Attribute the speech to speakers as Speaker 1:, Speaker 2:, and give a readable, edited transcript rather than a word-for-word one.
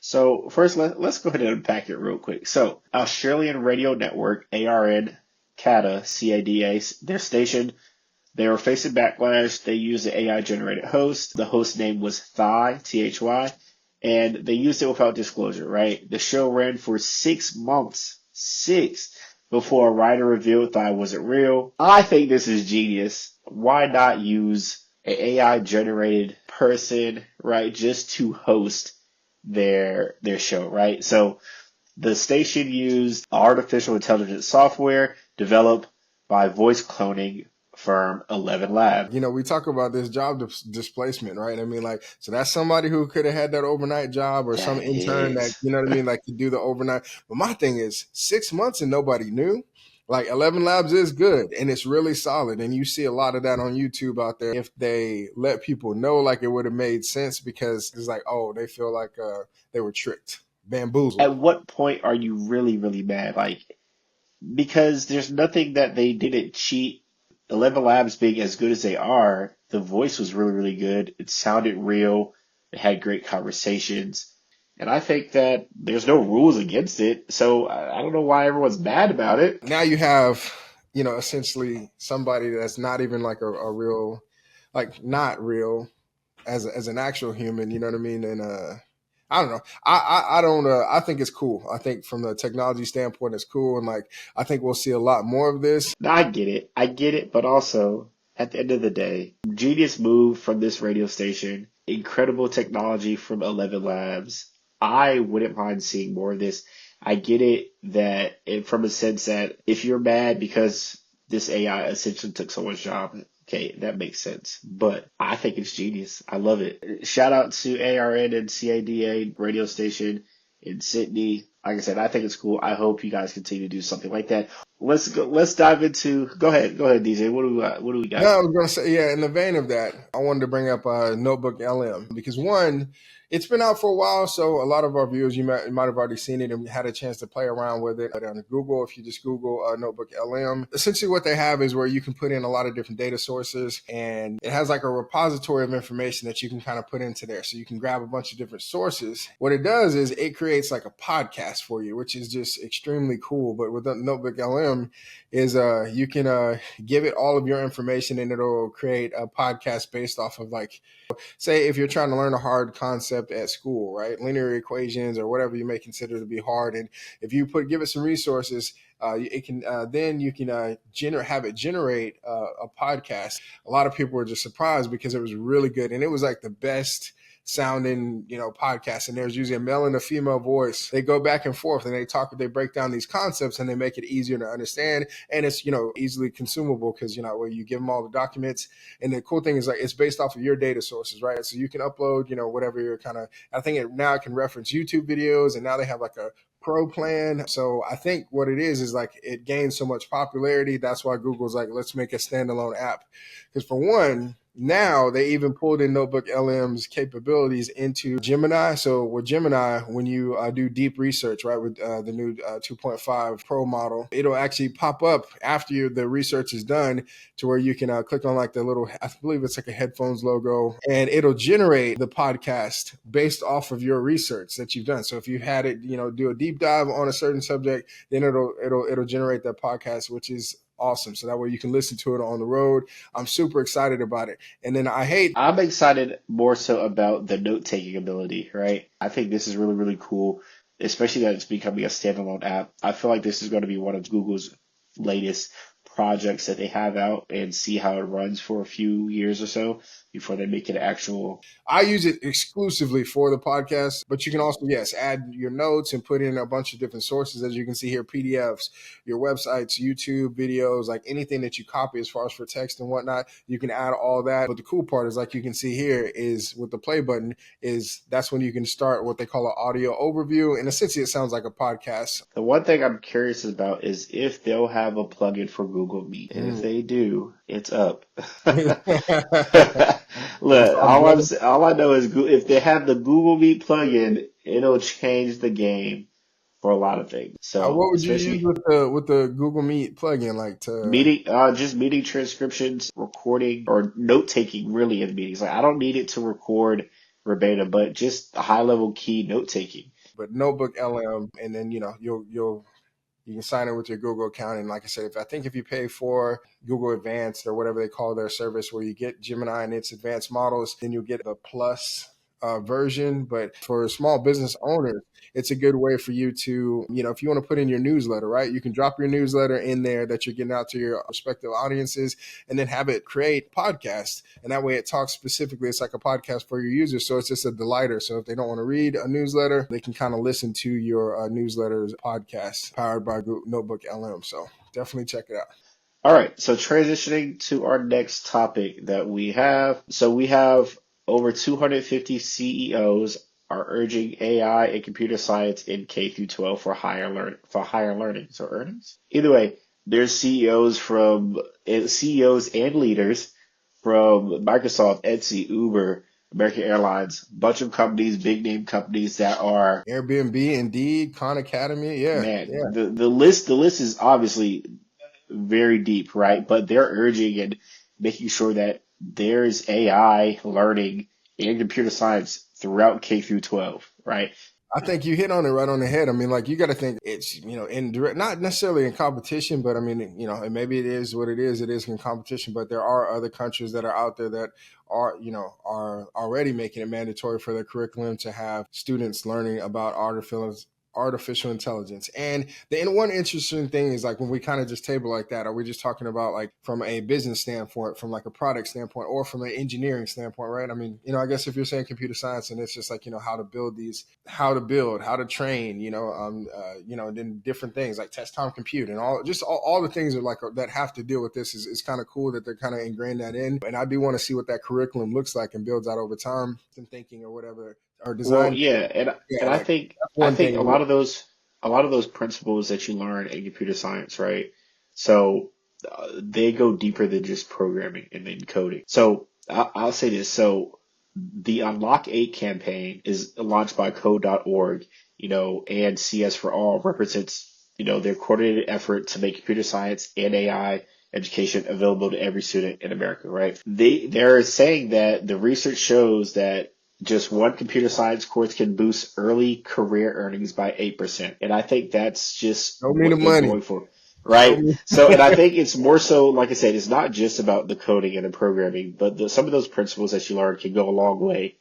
Speaker 1: So first, let's go ahead and unpack it real quick. So Australian Radio Network, ARN, CADA, CADA, their station, they were facing backlash. They used the AI generated host. The host name was Thy, Thy, and they used it without disclosure, right? The show ran for 6 months, before a writer revealed Thy wasn't real. I think this is genius. Why not use an AI generated person, right, just to host their show, right? So the station used artificial intelligence software developed by voice cloning firm 11 Labs.
Speaker 2: We talk about this job displacement, right? I mean, like, so that's somebody who could have had that overnight job or some intern that, you know what I mean, like to do the overnight. But my thing is 6 months and nobody knew. Like 11 Labs is good and it's really solid. And you see a lot of that on YouTube out there. If they let people know, like it would have made sense because it's like, oh, they feel like they were tricked, bamboozled.
Speaker 1: At what point are you really, really mad? Like, because there's nothing that they didn't cheat. 11 Labs being as good as they are, the voice was really, really good. It sounded real. It had great conversations. And I think that there's no rules against it. So I don't know why everyone's mad about it.
Speaker 2: Now you have, essentially somebody that's not even like a real, like not real as an actual human, you know what I mean? And I don't know. I don't. I think it's cool. I think from the technology standpoint, it's cool, and like I think we'll see a lot more of this.
Speaker 1: No, I get it, but also at the end of the day, genius move from this radio station, incredible technology from 11 Labs. I wouldn't mind seeing more of this. I get it that, from a sense that if you're mad because this AI essentially took someone's job, okay, that makes sense. But I think it's genius. I love it. Shout out to ARN and CADA radio station in Sydney. Like I said, I think it's cool. I hope you guys continue to do something like that. Let's go. Let's dive into. Go ahead, DJ. What do we got?
Speaker 2: No, I was gonna say, yeah. In the vein of that, I wanted to bring up NotebookLM because one, it's been out for a while, so a lot of our viewers you might have already seen it and had a chance to play around with it on Google. If you just Google NotebookLM, essentially what they have is where you can put in a lot of different data sources, and it has like a repository of information that you can kind of put into there. So you can grab a bunch of different sources. What it does is it creates like a podcast for you, which is just extremely cool. But with NotebookLM is you can give it all of your information and it'll create a podcast based off of, like, say if you're trying to learn a hard concept at school, right? Linear equations or whatever you may consider to be hard. And if you give it some resources, it can then you can have it generate a podcast. A lot of people were just surprised because it was really good. And it was like the best sounding, podcast. And there's usually a male and a female voice. They go back and forth and they break down these concepts and they make it easier to understand. And it's, easily consumable because, where you give them all the documents. And the cool thing is like, it's based off of your data sources, right? So you can upload, whatever you're I think now it can reference YouTube videos, and now they have like a pro plan. So I think what it is like it gains so much popularity. That's why Google's like, let's make a standalone app. Because for one, now they even pulled in NotebookLM's capabilities into Gemini. So with Gemini, when you do deep research, right, with the new 2.5 Pro model, it'll actually pop up after the research is done to where you can click on like the little, I believe it's like a headphones logo, and it'll generate the podcast based off of your research that you've done. So if you had it, do a deep dive on a certain subject, then it'll generate that podcast, which is awesome. So that way you can listen to it on the road. I'm super excited about it. And then
Speaker 1: I'm excited more so about the note-taking ability, right? I think this is really, really cool, especially that it's becoming a standalone app. I feel like this is going to be one of Google's latest projects that they have out, and see how it runs for a few years or so before they make it actual.
Speaker 2: I use it exclusively for the podcast, but you can also, yes, add your notes and put in a bunch of different sources. As you can see here, PDFs, your websites, YouTube videos, like anything that you copy as far as for text and whatnot, you can add all that. But the cool part is, like you can see here, is with the play button, that's when you can start what they call an audio overview. And essentially it sounds like a podcast.
Speaker 1: The one thing I'm curious about is if they'll have a plugin for Google Meet. And if they do, it's up. Look, all I know is if they have the Google Meet plugin, it'll change the game for a lot of things. So
Speaker 2: what would you use with the Google Meet plugin, like to
Speaker 1: meeting, just meeting transcriptions, recording, or note taking really in meetings? Like I don't need it to record verbatim, but just high level key note taking.
Speaker 2: But Notebook LM, and then you can sign in with your Google account. And like I said, if you pay for Google Advanced or whatever they call their service, where you get Gemini and its advanced models, then you'll get the plus version. But for small business owners, it's a good way for you to, if you want to put in your newsletter, right? You can drop your newsletter in there that you're getting out to your respective audiences, and then have it create podcasts. And that way it talks specifically, it's like a podcast for your users. So it's just a delighter. So if they don't want to read a newsletter, they can kind of listen to your newsletters podcast powered by Notebook LM. So definitely check it out.
Speaker 1: All right, so transitioning to our next topic that we have. So we have over 250 CEOs are urging AI and computer science in K through 12 for higher learning. So earnings. Either way, there's CEOs and leaders from Microsoft, Etsy, Uber, American Airlines, bunch of companies, big name companies that are
Speaker 2: Airbnb, Indeed, Khan Academy. Yeah.
Speaker 1: man. The list is obviously very deep, right? But they're urging and making sure that there's AI learning and computer science throughout K through 12, right?
Speaker 2: I think you hit on it right on the head. I mean, like, you got to think it's, in direct, not necessarily in competition, but I mean, and maybe it is what it is. It is in competition, but there are other countries that are out there that are already making it mandatory for their curriculum to have students learning about artificial intelligence. And the one interesting thing is, like, when we kind of just table like that, are we just talking about like from a business standpoint, from like a product standpoint, or from an engineering standpoint, right? I mean, I guess if you're saying computer science, and it's just like, how to train, then different things like test time compute and all the things that have to deal with this is kind of cool that they're kind of ingrained that in. And I do want to see what that curriculum looks like and builds out over time, and thinking or whatever, or
Speaker 1: Well,
Speaker 2: design.
Speaker 1: yeah, and
Speaker 2: Yeah,
Speaker 1: I
Speaker 2: like,
Speaker 1: think
Speaker 2: that's
Speaker 1: I
Speaker 2: one
Speaker 1: think
Speaker 2: thing.
Speaker 1: a lot of those principles that you learn in computer science, right? So they go deeper than just programming and then coding. So I'll say this. So the Unlock 8 campaign is launched by code.org, and CS for All represents, their coordinated effort to make computer science and AI education available to every student in America, right? They're saying that the research shows that just one computer science course can boost early career earnings by 8%. And I think that's just
Speaker 2: Show me the
Speaker 1: what they're
Speaker 2: money.
Speaker 1: going for,
Speaker 2: Show
Speaker 1: right?
Speaker 2: me.
Speaker 1: So, and I think it's more so, like I said, it's not just about the coding and the programming, but some of those principles that you learn can go a long way